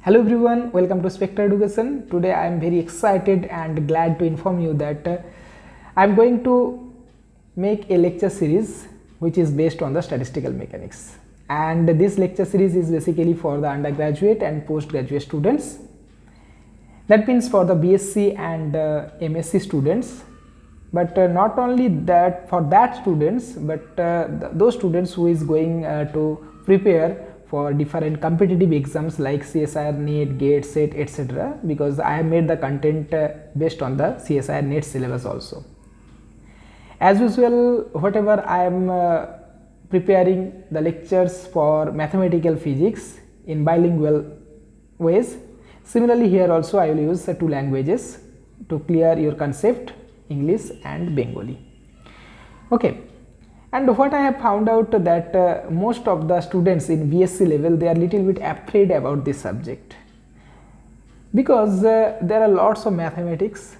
Hello everyone, welcome to Spectre Education. Today I am very excited and glad to inform you that I am going to make a lecture series which is based on the statistical mechanics, and this lecture series is basically for the undergraduate and postgraduate students. That means for the B.Sc and M.Sc students, but not only that for that students, but those students who is going to prepare for different competitive exams like CSIR-NET, GATE, SET, etc. because I have made the content based on the CSIR-NET syllabus also. As usual, whatever I am preparing the lectures for mathematical physics in bilingual ways. Similarly, here also I will use two languages to clear your concept, English and Bengali. Okay. And what I have found out that most of the students in B.Sc level, they are little bit afraid about this subject because there are lots of mathematics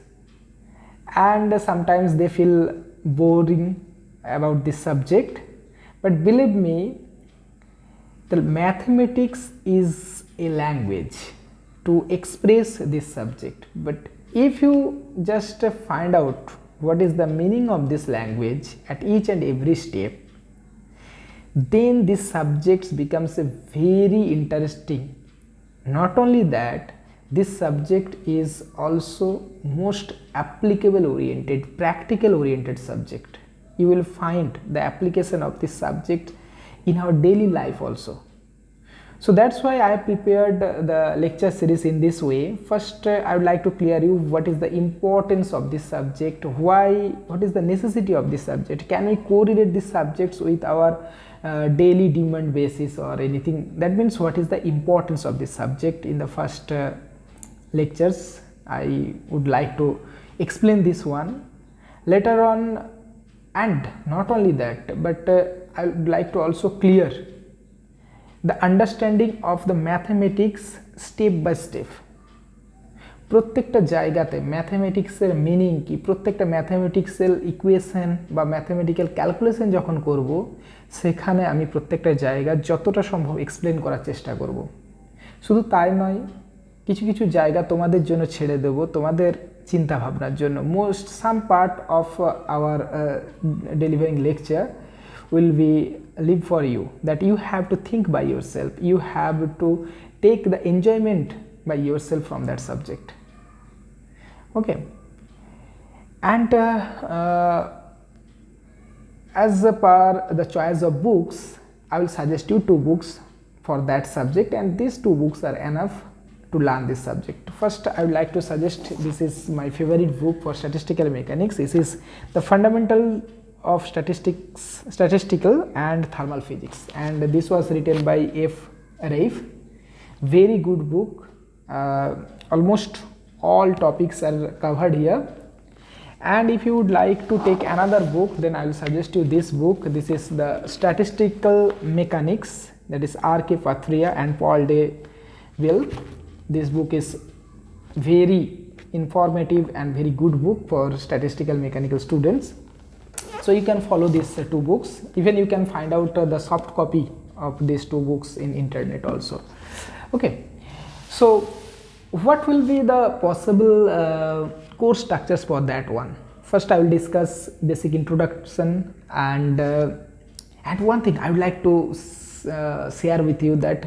and sometimes they feel boring about this subject. But believe me, the mathematics is a language to express this subject. But if you just find out what is the meaning of this language at each and every step, then this subject becomes a very interesting. Not only that, this subject is also most applicable oriented, practical oriented subject. You will find the application of this subject in our daily life also. So that's why I prepared the lecture series in this way. First, I would like to clear you what is the importance of this subject, what is the necessity of this subject, can we correlate these subjects with our daily demand basis or anything. That means what is the importance of this subject. In the first lectures, I would like to explain this one. Later on, and not only that, but I would like to also clear the understanding of the mathematics step by step. প্রত্যেকটা জায়গাতে ম্যাথমেটিক্সের meaning কি, প্রত্যেকটা ম্যাথমেটিক্সের equation বা mathematical calculation যখন করব, সেখানে আমি প্রত্যেকটা জায়গা যতটা সম্ভব এক্সপ্লেন করার চেষ্টা করব। শুধু তাই নয়, কিছু কিছু জায়গা তোমাদের জন্য ছেড়ে দেব, তোমাদের চিন্তা ভাবনার জন্য। Most some part of our delivering lecture will be live for you, that you have to think by yourself, you have to take the enjoyment by yourself from that subject. Okay, and as per the choice of books, I will suggest you two books for that subject, and these two books are enough to learn this subject. First, I would like to suggest, this is my favorite book for statistical mechanics. This is the fundamental of statistical and thermal physics, and this was written by F. Raif. Very good book. Almost all topics are covered here. And if you would like to take another book, then I will suggest you this book. This is the Statistical Mechanics, that is R.K. Pathria and Paul de Ville. This book is very informative and very good book for statistical mechanical students. So you can follow these two books. Even you can find out the soft copy of these two books in internet also. Okay, so what will be the possible course structures for that one? First, I will discuss basic introduction, and one thing I would like to share with you, that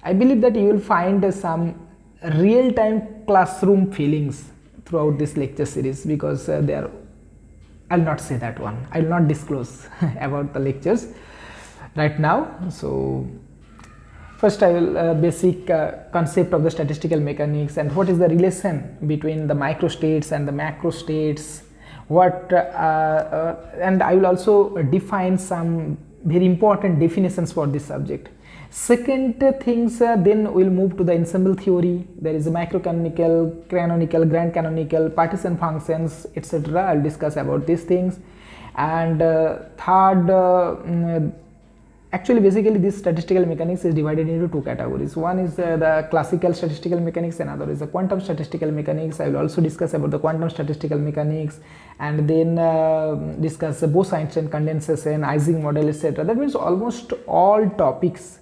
I believe that you will find some real-time classroom feelings throughout this lecture series, because they are, I'll not say that one, I will not disclose about the lectures right now. So first I will basic concept of the statistical mechanics, and what is the relation between the microstates and the macrostates, and I will also define some very important definitions for this subject. Second things, then we will move to the ensemble theory. There is a microcanonical, canonical, grand canonical, partition functions, etc. I will discuss about these things. And third, actually basically this statistical mechanics is divided into two categories. One is the classical statistical mechanics, another is the quantum statistical mechanics. I will also discuss about the quantum statistical mechanics, and then discuss Bose-Einstein condensation, Ising model, etc. That means almost all topics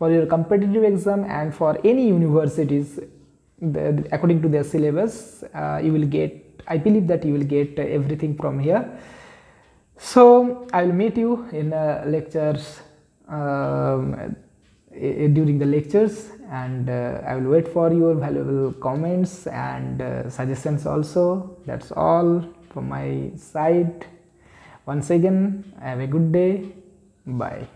for your competitive exam and for any universities, according to their syllabus, you will get, I believe that you will get everything from here. So I will meet you in lectures, during the lectures, and I will wait for your valuable comments and suggestions also. That's all from my side. Once again, have a good day. Bye.